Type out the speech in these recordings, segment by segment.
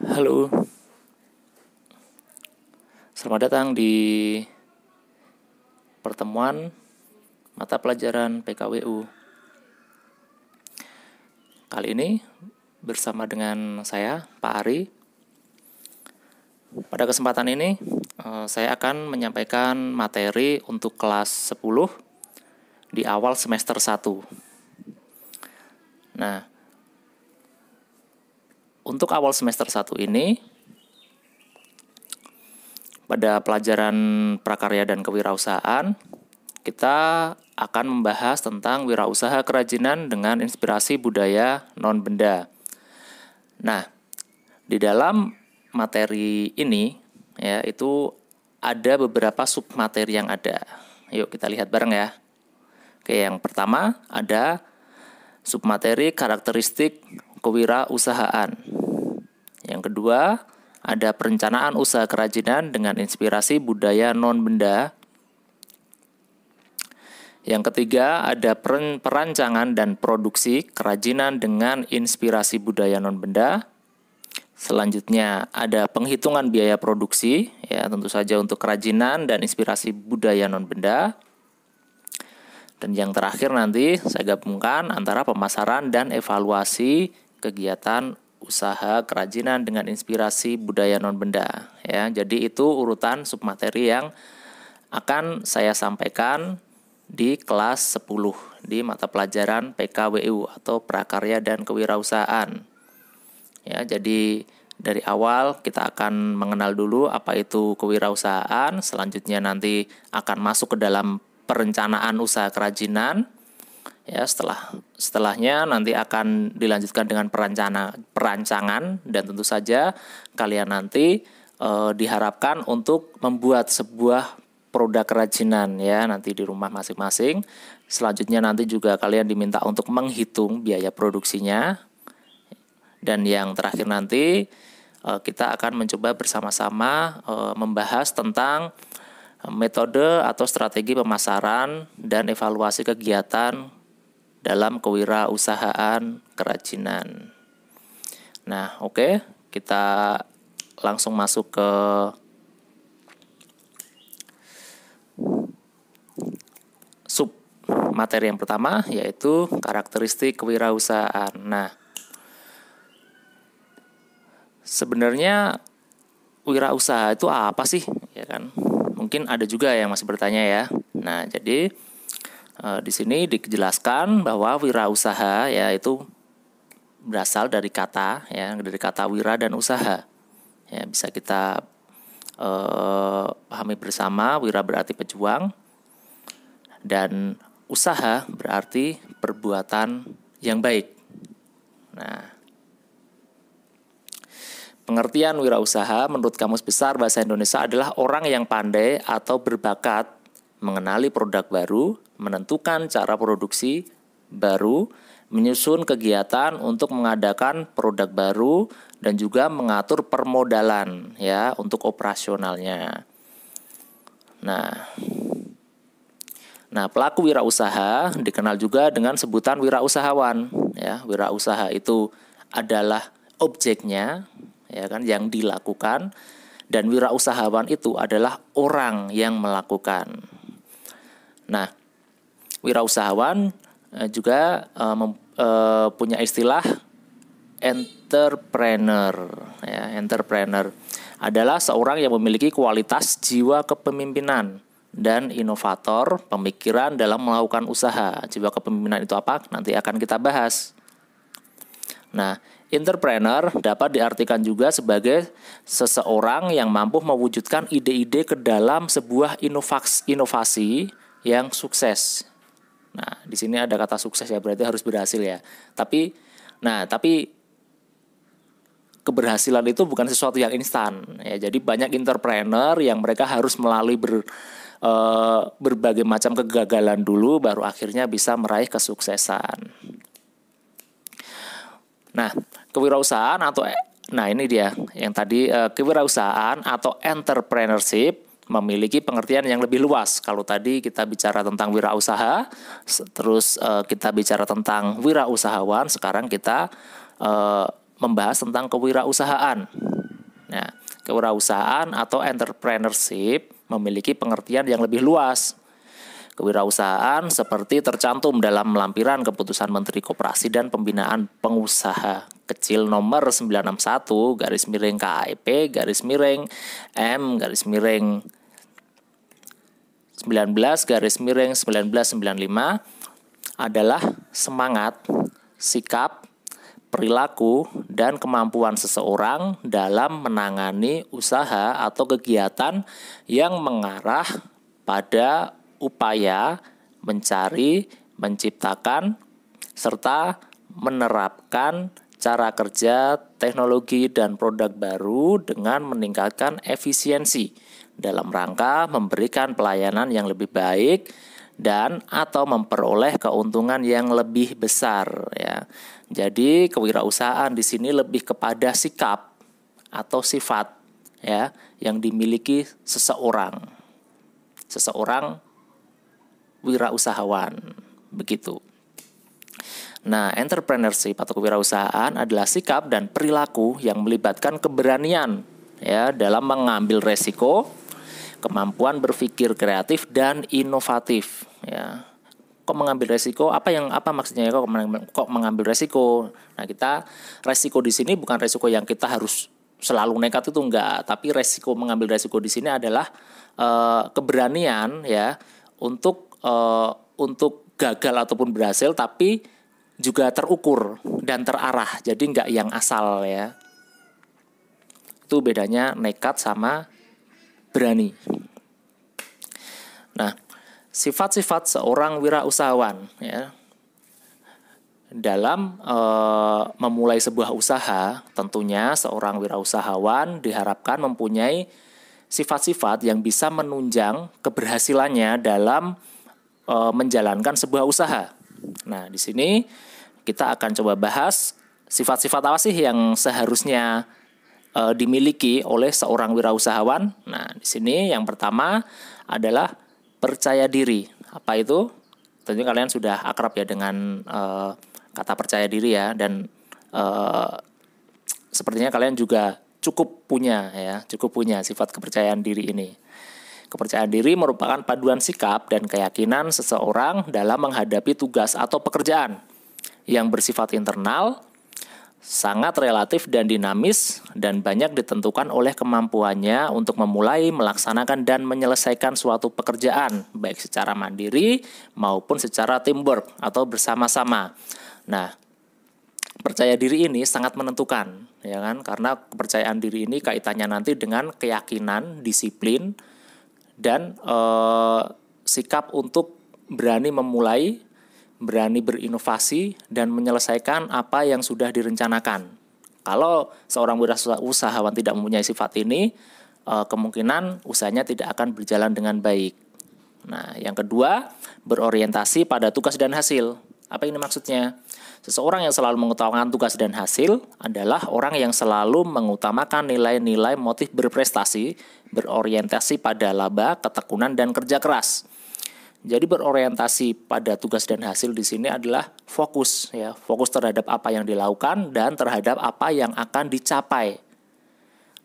Halo, selamat datang di pertemuan mata pelajaran PKWU. Kali ini bersama dengan saya, Pak Ari. Pada kesempatan ini, saya akan menyampaikan materi untuk kelas 10 di awal semester 1. Nah, untuk awal semester 1 ini, pada pelajaran prakarya dan kewirausahaan, kita akan membahas tentang wirausaha kerajinan dengan inspirasi budaya non-benda. Nah, di dalam materi ini, ya, itu ada beberapa submateri yang ada. Yuk kita lihat bareng ya. Oke, yang pertama ada submateri karakteristik kewirausahaan. Yang kedua, ada perencanaan usaha kerajinan dengan inspirasi budaya non-benda. Yang ketiga, ada perancangan dan produksi kerajinan dengan inspirasi budaya non-benda. Selanjutnya, ada penghitungan biaya produksi, ya tentu saja untuk kerajinan dan inspirasi budaya non-benda. Dan yang terakhir nanti saya gabungkan antara pemasaran dan evaluasi kegiatan usaha kerajinan dengan inspirasi budaya non-benda. Ya, jadi itu urutan submateri yang akan saya sampaikan di kelas 10 di mata pelajaran PKWU atau Prakarya dan Kewirausahaan. Ya, jadi dari awal kita akan mengenal dulu apa itu kewirausahaan, selanjutnya nanti akan masuk ke dalam perencanaan usaha kerajinan. Ya, setelahnya nanti akan dilanjutkan dengan perancangan dan tentu saja kalian nanti diharapkan untuk membuat sebuah produk kerajinan ya nanti di rumah masing-masing. Selanjutnya nanti juga kalian diminta untuk menghitung biaya produksinya. Dan yang terakhir nanti kita akan mencoba bersama-sama membahas tentang metode atau strategi pemasaran dan evaluasi kegiatan dalam kewirausahaan kerajinan. Nah, oke, kita langsung masuk ke sub materi yang pertama, yaitu karakteristik kewirausahaan. Nah, sebenarnya wirausaha itu apa sih, ya kan? Mungkin ada juga yang masih bertanya ya. Nah, jadi di sini dijelaskan bahwa wirausaha ya itu berasal dari kata wira dan usaha. Ya, bisa kita pahami bersama, wira berarti pejuang dan usaha berarti perbuatan yang baik. Nah, pengertian wirausaha menurut Kamus Besar Bahasa Indonesia adalah orang yang pandai atau berbakat mengenali produk baru, menentukan cara produksi baru, menyusun kegiatan untuk mengadakan produk baru, dan juga mengatur permodalan ya untuk operasionalnya. Nah, pelaku wirausaha dikenal juga dengan sebutan wirausahawan. Ya, wirausaha itu adalah objeknya, ya kan, yang dilakukan, dan wirausahawan itu adalah orang yang melakukan. Nah, wirausahawan juga punya istilah entrepreneur. Ya, entrepreneur adalah seorang yang memiliki kualitas jiwa kepemimpinan dan inovator pemikiran dalam melakukan usaha. Jiwa kepemimpinan itu apa? Nanti akan kita bahas. Nah, entrepreneur dapat diartikan juga sebagai seseorang yang mampu mewujudkan ide-ide ke dalam sebuah inovasi yang sukses. Nah, di sini ada kata sukses ya, berarti harus berhasil ya. Tapi keberhasilan itu bukan sesuatu yang instan ya. Jadi banyak entrepreneur yang mereka harus melalui berbagai macam kegagalan dulu baru akhirnya bisa meraih kesuksesan. Nah, kewirausahaan ini dia yang tadi kewirausahaan atau entrepreneurship memiliki pengertian yang lebih luas. Kalau tadi kita bicara tentang wirausaha, terus kita bicara tentang wirausahawan, sekarang kita membahas tentang kewirausahaan. Nah, kewirausahaan atau entrepreneurship memiliki pengertian yang lebih luas. Kewirausahaan seperti tercantum dalam lampiran keputusan Menteri Koperasi dan Pembinaan Pengusaha Kecil nomor 961 garis miring KAIP garis miring M garis miring 19 garis miring 1995 adalah semangat, sikap, perilaku, dan kemampuan seseorang dalam menangani usaha atau kegiatan yang mengarah pada upaya mencari, menciptakan, serta menerapkan cara kerja, teknologi, dan produk baru dengan meningkatkan efisiensi dalam rangka memberikan pelayanan yang lebih baik dan atau memperoleh keuntungan yang lebih besar ya. Jadi kewirausahaan di sini lebih kepada sikap atau sifat ya yang dimiliki seseorang wirausahawan begitu. Nah, entrepreneurship atau kewirausahaan adalah sikap dan perilaku yang melibatkan keberanian ya dalam mengambil resiko, kemampuan berpikir kreatif dan inovatif ya. Kok mengambil resiko? Apa maksudnya ya kok mengambil resiko? Nah, resiko di sini bukan resiko yang kita harus selalu nekat itu enggak, tapi mengambil resiko di sini adalah keberanian ya untuk gagal ataupun berhasil, tapi juga terukur dan terarah. Jadi enggak yang asal ya. Itu bedanya nekat sama berani. Nah, sifat-sifat seorang wirausahawan ya. Dalam memulai sebuah usaha, tentunya seorang wirausahawan diharapkan mempunyai sifat-sifat yang bisa menunjang keberhasilannya dalam menjalankan sebuah usaha. Nah, di sini kita akan coba bahas sifat-sifat apa sih yang seharusnya dimiliki oleh seorang wirausahawan. Nah, di sini yang pertama adalah percaya diri. Apa itu? Tentunya kalian sudah akrab ya dengan kata percaya diri ya, dan sepertinya kalian juga cukup punya sifat kepercayaan diri ini. Kepercayaan diri merupakan paduan sikap dan keyakinan seseorang dalam menghadapi tugas atau pekerjaan yang bersifat internal, sangat relatif dan dinamis, dan banyak ditentukan oleh kemampuannya untuk memulai, melaksanakan, dan menyelesaikan suatu pekerjaan, baik secara mandiri maupun secara teamwork atau bersama-sama. Nah, percaya diri ini sangat menentukan, ya kan? Karena kepercayaan diri ini kaitannya nanti dengan keyakinan, disiplin, dan sikap untuk berani memulai, berani berinovasi, dan menyelesaikan apa yang sudah direncanakan. Kalau seorang wirausahawan tidak mempunyai sifat ini, kemungkinan usahanya tidak akan berjalan dengan baik. Nah, yang kedua, berorientasi pada tugas dan hasil. Apa ini maksudnya? Seseorang yang selalu mengutamakan tugas dan hasil adalah orang yang selalu mengutamakan nilai-nilai motif berprestasi, berorientasi pada laba, ketekunan, dan kerja keras. Jadi berorientasi pada tugas dan hasil di sini adalah fokus ya, fokus terhadap apa yang dilakukan dan terhadap apa yang akan dicapai.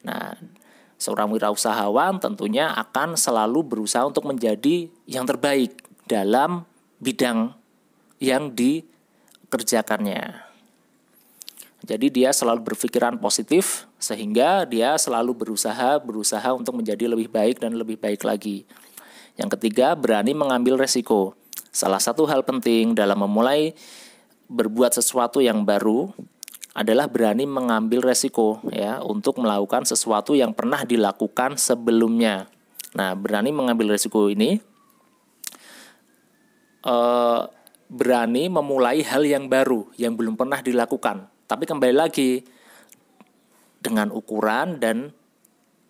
Nah, seorang wirausahawan tentunya akan selalu berusaha untuk menjadi yang terbaik dalam bidang yang dikerjakannya. Jadi dia selalu berpikiran positif sehingga dia selalu berusaha untuk menjadi lebih baik dan lebih baik lagi. Yang ketiga, berani mengambil resiko. Salah satu hal penting dalam memulai berbuat sesuatu yang baru adalah berani mengambil resiko ya untuk melakukan sesuatu yang pernah dilakukan sebelumnya. Nah, berani mengambil resiko ini berani memulai hal yang baru yang belum pernah dilakukan. Tapi kembali lagi dengan ukuran dan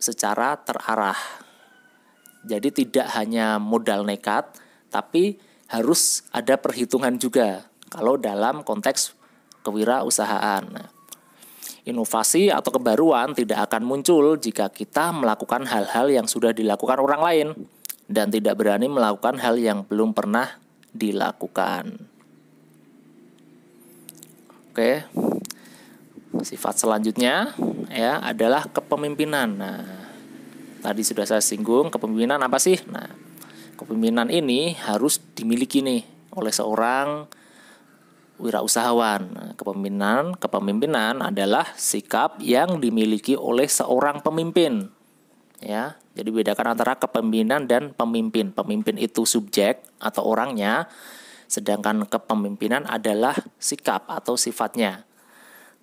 secara terarah. Jadi tidak hanya modal nekat, tapi harus ada perhitungan juga kalau dalam konteks kewirausahaan. Nah, inovasi atau kebaruan tidak akan muncul jika kita melakukan hal-hal yang sudah dilakukan orang lain dan tidak berani melakukan hal yang belum pernah dilakukan. Oke. sifat selanjutnya ya adalah kepemimpinan. Nah, tadi sudah saya singgung kepemimpinan apa sih? Nah, kepemimpinan ini harus dimiliki nih oleh seorang wirausahawan. Nah, kepemimpinan adalah sikap yang dimiliki oleh seorang pemimpin. Ya, jadi bedakan antara kepemimpinan dan pemimpin. Pemimpin itu subjek atau orangnya, sedangkan kepemimpinan adalah sikap atau sifatnya.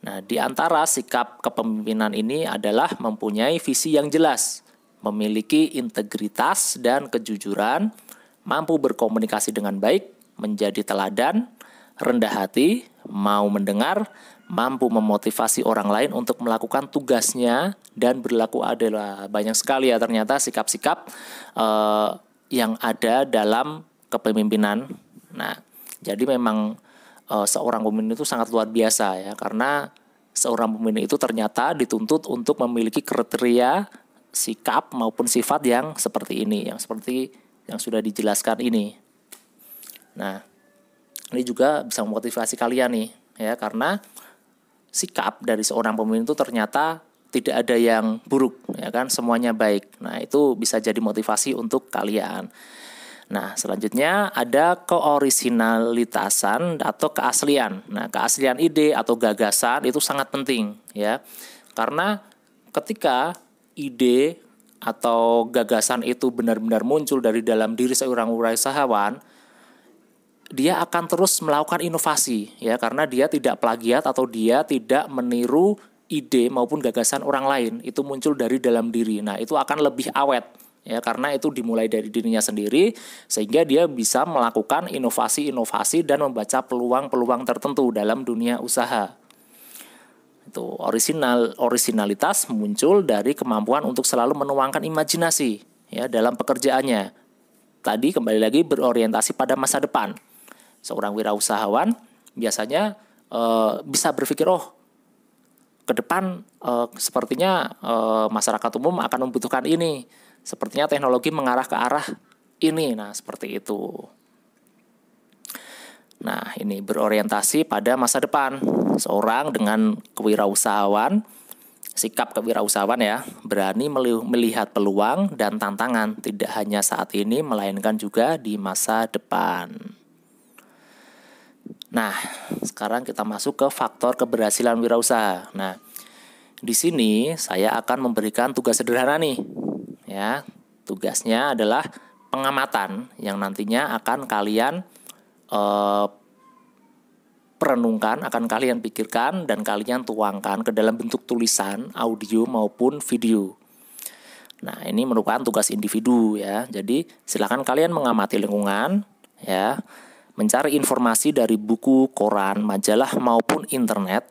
Nah, di antara sikap kepemimpinan ini adalah mempunyai visi yang jelas, memiliki integritas dan kejujuran, mampu berkomunikasi dengan baik, menjadi teladan, rendah hati, mau mendengar, mampu memotivasi orang lain untuk melakukan tugasnya, dan berlaku adil. Banyak sekali ya ternyata sikap-sikap yang ada dalam kepemimpinan. Nah, jadi memang seorang pemimpin itu sangat luar biasa ya, karena seorang pemimpin itu ternyata dituntut untuk memiliki kriteria sikap maupun sifat yang seperti ini, yang seperti yang sudah dijelaskan ini. Nah, ini juga bisa memotivasi kalian nih ya, karena sikap dari seorang pemimpin itu ternyata tidak ada yang buruk ya kan, semuanya baik. Nah, itu bisa jadi motivasi untuk kalian. Nah, selanjutnya ada keorisinalitasan atau keaslian. Nah, keaslian ide atau gagasan itu sangat penting ya. Karena ketika ide atau gagasan itu benar-benar muncul dari dalam diri seorang wirausahawan, dia akan terus melakukan inovasi ya, karena dia tidak plagiat atau dia tidak meniru ide maupun gagasan orang lain. Itu muncul dari dalam diri. Nah, itu akan lebih awet. Ya, karena itu dimulai dari dirinya sendiri, sehingga dia bisa melakukan inovasi-inovasi dan membaca peluang-peluang tertentu dalam dunia usaha. Itu orisinalitas muncul dari kemampuan untuk selalu menuangkan imajinasi ya dalam pekerjaannya. Tadi kembali lagi berorientasi pada masa depan. Seorang wirausahawan biasanya bisa berpikir, ke depan sepertinya masyarakat umum akan membutuhkan ini. Sepertinya teknologi mengarah ke arah ini. Nah, seperti itu. Nah, ini berorientasi pada masa depan. Seorang dengan kewirausahaan, sikap kewirausahaan ya, berani melihat peluang dan tantangan tidak hanya saat ini, melainkan juga di masa depan. Nah, sekarang kita masuk ke faktor keberhasilan wirausaha. Nah, di sini saya akan memberikan tugas sederhana nih. Ya, tugasnya adalah pengamatan yang nantinya akan kalian perenungkan, akan kalian pikirkan dan kalian tuangkan ke dalam bentuk tulisan, audio maupun video. Nah, ini merupakan tugas individu ya. Jadi, silakan kalian mengamati lingkungan ya, mencari informasi dari buku, koran, majalah maupun internet.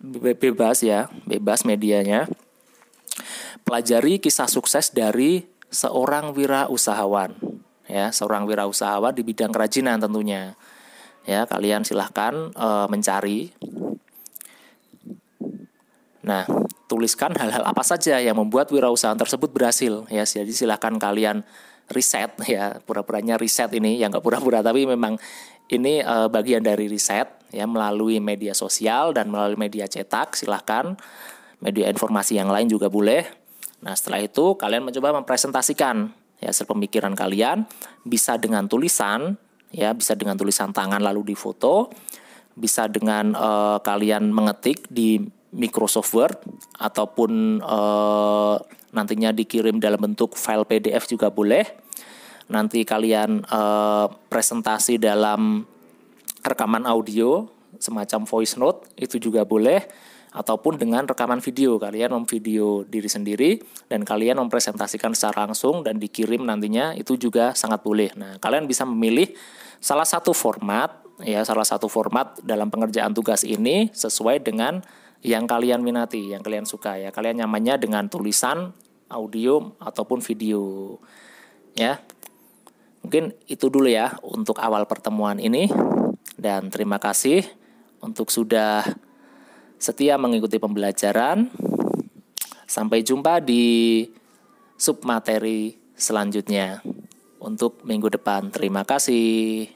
Bebas ya, bebas medianya. Pelajari kisah sukses dari seorang wirausahawan ya, seorang wirausahawan di bidang kerajinan tentunya. Ya, kalian silahkan mencari. Nah, tuliskan hal-hal apa saja yang membuat wirausahaan tersebut berhasil ya. Jadi silahkan kalian riset ya, pura-puranya riset ini, ya nggak pura-pura tapi memang ini bagian dari riset ya, melalui media sosial dan melalui media cetak. Silahkan media informasi yang lain juga boleh. Nah, setelah itu kalian mencoba mempresentasikan ya hasil pemikiran kalian, bisa dengan tulisan ya, bisa dengan tulisan tangan lalu difoto, bisa dengan kalian mengetik di Microsoft Word ataupun nantinya dikirim dalam bentuk file PDF juga boleh. Nanti kalian presentasi dalam rekaman audio semacam voice note itu juga boleh. Ataupun dengan rekaman video, kalian memvideo diri sendiri dan kalian mempresentasikan secara langsung dan dikirim nantinya, itu juga sangat boleh. Nah, kalian bisa memilih salah satu format dalam pengerjaan tugas ini sesuai dengan yang kalian minati, yang kalian suka ya. Kalian nyamannya dengan tulisan, audio ataupun video. Ya. Mungkin itu dulu ya untuk awal pertemuan ini, dan terima kasih untuk sudah setia mengikuti pembelajaran. Sampai jumpa di submateri selanjutnya untuk minggu depan. Terima kasih.